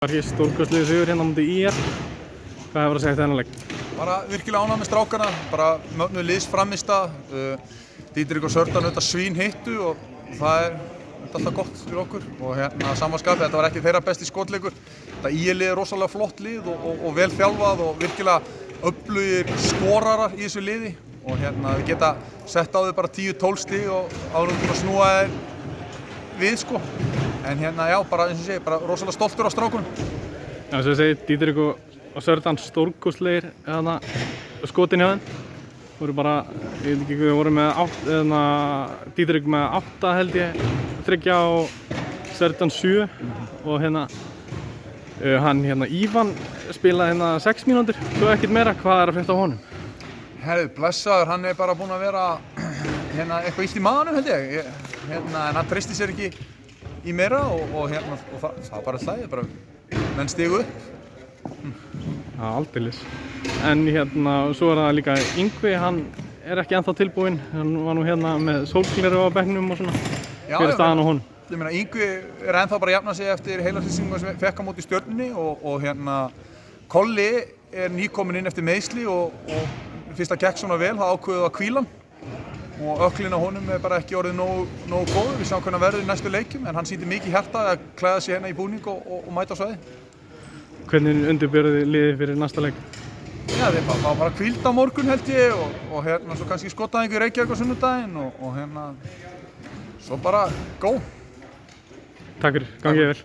Það var hér stórkostlegur sigur hérna á móti ÍR. Hvað hefur að segja þennan leik? Bara virkilega ánægð með strákana, bara mögnuð liðsframmistaða. Didrik og Sördan auðvitað svínhittu og það er alltaf gott fyrir okkur. Og hérna samanskapið, þetta var ekki þeirra besti skotleikur. Þetta ÍR-lið er rosalega flott lið og vel þjálfað og virkilega öflugir skorarar í þessu liði. Og hérna við geta sett á þau bara 10-12 stig og áður um að snúa þeir við sko. En hérna já, bara eins og ég segi, bara rosalega stoltur á strákunum. Já, eins og ég segi, Didrik og Sördan stórkostlegir hérna skotin hjá þeim. Voru bara, ég veit ekki hvað, voru með Didrik með 8 held ég, 3 og Sördan 7 og hérna Ívan spilaði hérna 6 mínútur, svo ekkert meira. Hvað er að frétta á honum? Herðu, blessaður, hann er bara búinn að vera hérna eitthvað illt í maganum held ég. En hann treysti sér ekki í meira og það var bara hlæðið, bara menn stigu upp. Já, aldeilis. En hérna, svo er það líka Yngvi, hann er ekki ennþá tilbúinn. Hann var nú hérna með sólgleru á bekknum og svona. Hver er staðan á honum? Ég meina, Yngvi er ennþá bara að jafna sig eftir heilaslýsingu sem fekk á móti Stjörnunni og hérna Kolli er nýkominn inn eftir meiðsli og fyrst að gekk svona vel, það ákveðið að hvíla hann. Og öklin á honum er bara ekki orðið nógu góður. Við sjáum hvernig verður í næstu leikjum, en hann sýndi mikið hjarta að klæða sig hérna í búning og mæta á svæði. Hvernig undirbjörðu þið liðið fyrir næsta leik? Já, þeir bara hvíld á morgun held ég og hérna svo kannski skotaðingu í Reykjavík á sunnudaginn og hérna svo bara go. Takk fyrir, gangið vel.